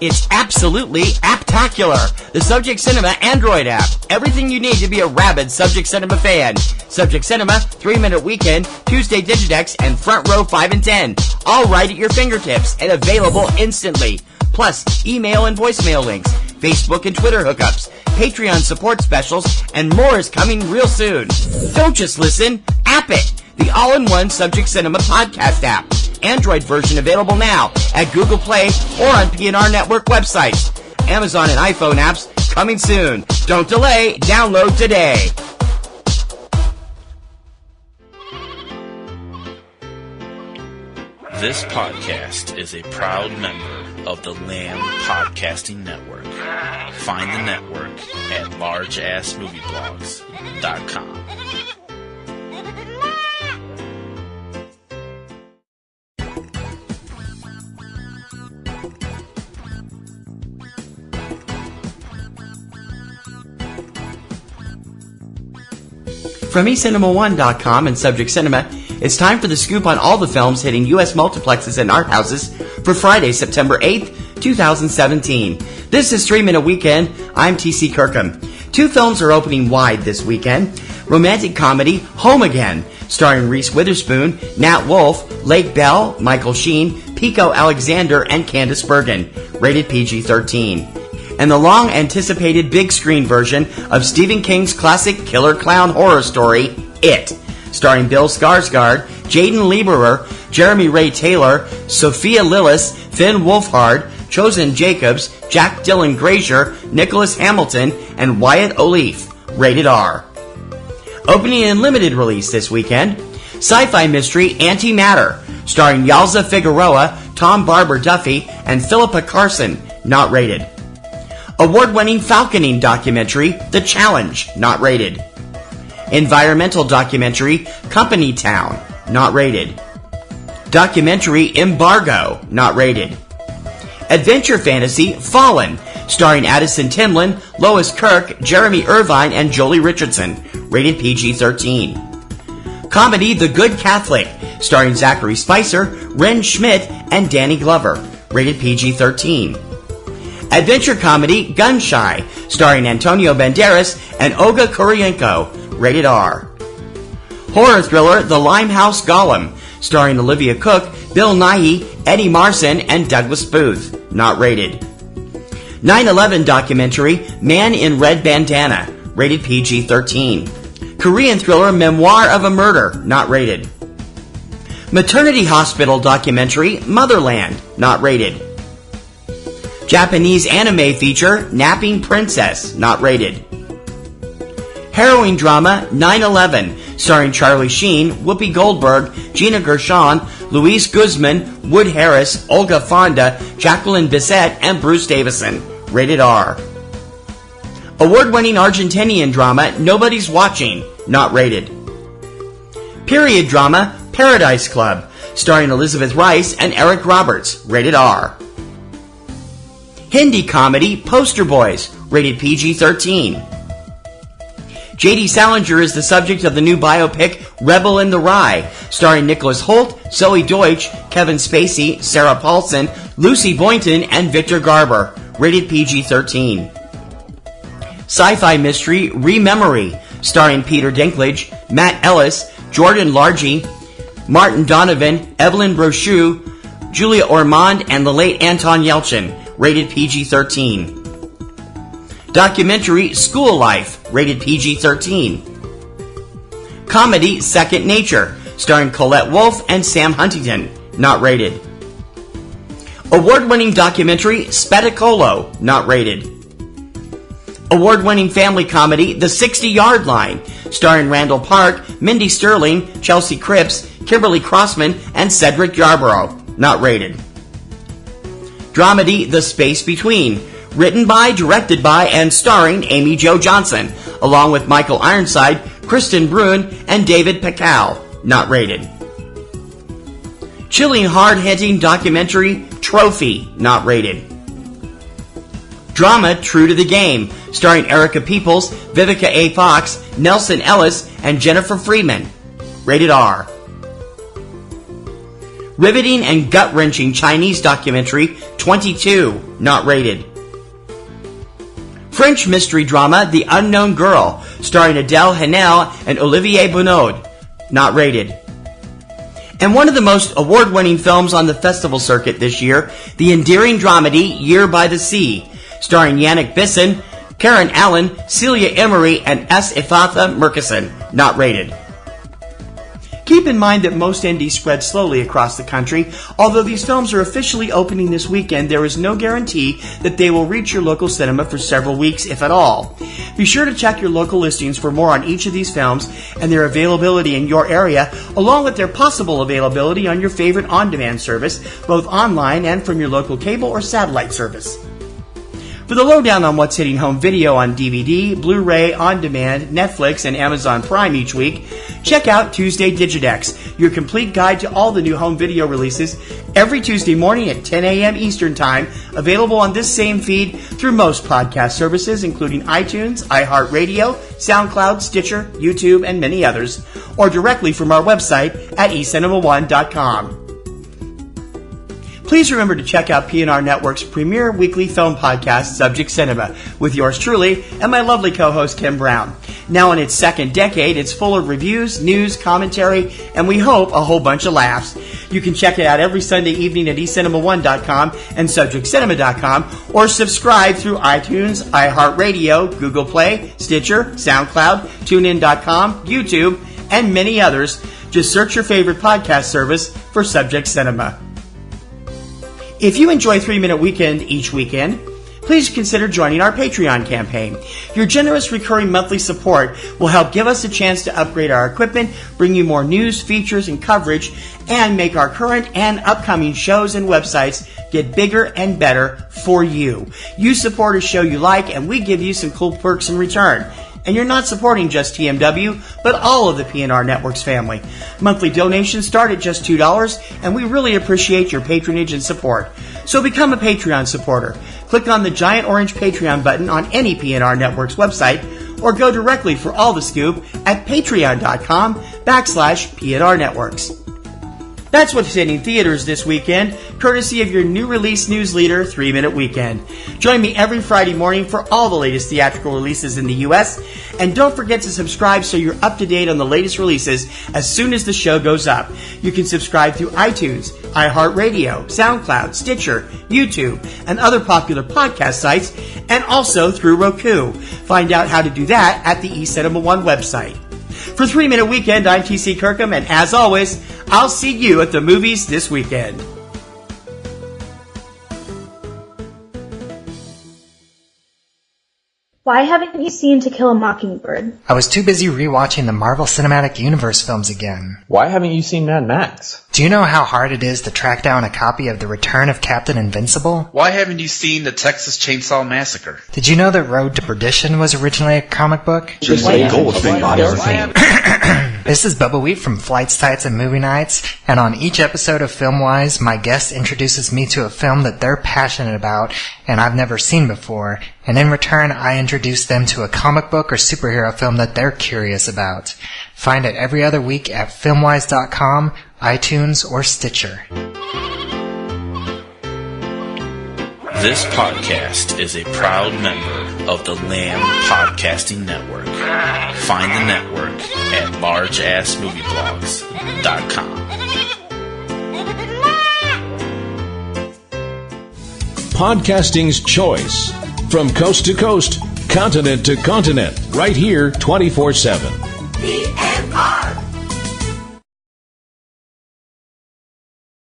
It's absolutely apptacular. The Subject Cinema Android app. Everything you need to be a rabid Subject Cinema fan. Subject Cinema, 3-Minute Weekend, Tuesday Digidex, and Front Row 5 and 10. All right at your fingertips and available instantly. Plus, email and voicemail links, Facebook and Twitter hookups, Patreon support specials, and more is coming real soon. Don't just listen, app it. The all-in-one Subject Cinema podcast app. Android version available now at Google Play or on PNR Network websites. Amazon and iPhone apps coming soon. Don't delay. Download today. This podcast is a proud member of the Lamb Podcasting Network. Find the network at largeassmovieblogs.com. From eCinemaOne.com and Subject Cinema, it's time for the scoop on all the films hitting U.S. multiplexes and art houses for Friday, September 8th, 2017. This is 3-Minute Weekend. I'm TC Kirkham. 2 films are opening wide this weekend. Romantic comedy Home Again, starring Reese Witherspoon, Nat Wolff, Lake Bell, Michael Sheen, Pico Alexander, and Candice Bergen, rated PG-13. And the long-anticipated big screen version of Stephen King's classic killer clown horror story, It, starring Bill Skarsgård, Jaden Lieberher, Jeremy Ray Taylor, Sophia Lillis, Finn Wolfhard, Chosen Jacobs, Jack Dylan Grazer, Nicholas Hamilton, and Wyatt O'Leaf, rated R. Opening in limited release this weekend, sci-fi mystery Antimatter, starring Yalza Figueroa, Tom Barber Duffy, and Philippa Carson, not rated. Award-winning falconing documentary, The Challenge, not rated. Environmental documentary, Company Town, not rated. Documentary, Embargo, not rated. Adventure fantasy, Fallen, starring Addison Timlin, Lois Kirk, Jeremy Irvine, and Jolie Richardson, rated PG-13. Comedy, The Good Catholic, starring Zachary Spicer, Ren Schmidt, and Danny Glover, rated PG-13. Adventure comedy, Gunshy, starring Antonio Banderas and Olga Kurylenko, rated R. Horror thriller, The Limehouse Golem, starring Olivia Cook, Bill Nighy, Eddie Marsan, and Douglas Booth, not rated. 9/11 documentary, Man in Red Bandana, rated PG-13. Korean thriller, Memoir of a Murder, not rated. Maternity hospital documentary, Motherland, not rated. Japanese anime feature, Napping Princess, not rated. Harrowing drama, 9/11, starring Charlie Sheen, Whoopi Goldberg, Gina Gershon, Luis Guzman, Wood Harris, Olga Fonda, Jacqueline Bisset, and Bruce Davison, rated R. Award-winning Argentinian drama, Nobody's Watching, not rated. Period drama, Paradise Club, starring Elizabeth Rice and Eric Roberts, rated R. Hindi comedy, Poster Boys, rated PG-13. J.D. Salinger is the subject of the new biopic, Rebel in the Rye, starring Nicholas Hoult, Zoe Deutsch, Kevin Spacey, Sarah Paulson, Lucy Boynton, and Victor Garber, rated PG-13. Sci-fi mystery, Rememory, starring Peter Dinklage, Matt Ellis, Jordan Largy, Martin Donovan, Evelyn Brochu, Julia Ormond, and the late Anton Yelchin, rated PG-13. Documentary, School Life, rated PG-13. Comedy, Second Nature, starring Colette Wolfe and Sam Huntington, not rated. Award-winning documentary, Spettacolo, not rated. Award-winning family comedy, The 60-Yard Line, starring Randall Park, Mindy Sterling, Chelsea Cripps, Kimberly Crossman, and Cedric Yarborough, not rated. Dramedy, The Space Between, written by, directed by, and starring Amy Jo Johnson, along with Michael Ironside, Kristen Bruin, and David Paccal, not rated. Chilling, hard-hitting documentary, Trophy, not rated. Drama, True to the Game, starring Erica Peoples, Vivica A. Fox, Nelson Ellis, and Jennifer Freeman, rated R. Riveting and gut-wrenching Chinese documentary 22, not rated. French mystery drama The Unknown Girl, starring Adèle Haenel and Olivier Bonnod, not rated. And one of the most award-winning films on the festival circuit this year, the endearing dramedy Year by the Sea, starring Yannick Bisson, Karen Allen, Celia Emery, and S. Ephatha Murkison, not rated. Keep in mind that most indies spread slowly across the country. Although these films are officially opening this weekend, there is no guarantee that they will reach your local cinema for several weeks, if at all. Be sure to check your local listings for more on each of these films and their availability in your area, along with their possible availability on your favorite on-demand service, both online and from your local cable or satellite service. For the lowdown on what's hitting home video on DVD, Blu-ray, on-demand, Netflix, and Amazon Prime each week, check out Tuesday Digidex, your complete guide to all the new home video releases, every Tuesday morning at 10 a.m. Eastern Time, available on this same feed through most podcast services, including iTunes, iHeartRadio, SoundCloud, Stitcher, YouTube, and many others, or directly from our website at eCinemaOne.com. Please remember to check out PNR Networks' premier weekly film podcast, Subject Cinema, with yours truly and my lovely co-host, Kim Brown. Now in its second decade, it's full of reviews, news, commentary, and we hope a whole bunch of laughs. You can check it out every Sunday evening at eCinemaOne.com and SubjectCinema.com, or subscribe through iTunes, iHeartRadio, Google Play, Stitcher, SoundCloud, TuneIn.com, YouTube, and many others. Just search your favorite podcast service for Subject Cinema. If you enjoy 3 Minute Weekend each weekend, please consider joining our Patreon campaign. Your generous recurring monthly support will help give us a chance to upgrade our equipment, bring you more news, features, and coverage, and make our current and upcoming shows and websites get bigger and better for you. You support a show you like, and we give you some cool perks in return. And you're not supporting just TMW, but all of the PNR Networks family. Monthly donations start at just $2, and we really appreciate your patronage and support. So become a Patreon supporter. Click on the giant orange Patreon button on any PNR Networks website, or go directly for all the scoop at patreon.com/PNR Networks. That's what's hitting theaters this weekend, courtesy of your new release news leader, 3 Minute Weekend. Join me every Friday morning for all the latest theatrical releases in the U.S., and don't forget to subscribe so you're up to date on the latest releases as soon as the show goes up. You can subscribe through iTunes, iHeartRadio, SoundCloud, Stitcher, YouTube, and other popular podcast sites, and also through Roku. Find out how to do that at the eCinemaOne website. For 3 Minute Weekend, I'm TC Kirkham, and as always, I'll see you at the movies this weekend. Why haven't you seen To Kill a Mockingbird? I was too busy rewatching the Marvel Cinematic Universe films again. Why haven't you seen Mad Max? Do you know how hard it is to track down a copy of The Return of Captain Invincible? Why haven't you seen the Texas Chainsaw Massacre? Did you know that Road to Perdition was originally a comic book? Just like everything. This is Bubba Wheat from Flights, Tights, and Movie Nights, and on each episode of FilmWise, my guest introduces me to a film that they're passionate about and I've never seen before, and in return, I introduce them to a comic book or superhero film that they're curious about. Find it every other week at filmwise.com, iTunes, or Stitcher. This podcast is a proud member of the Lamb Podcasting Network. Find the network at largeassmovieblogs.com. Podcasting's choice. From coast to coast, continent to continent, right here 24/7.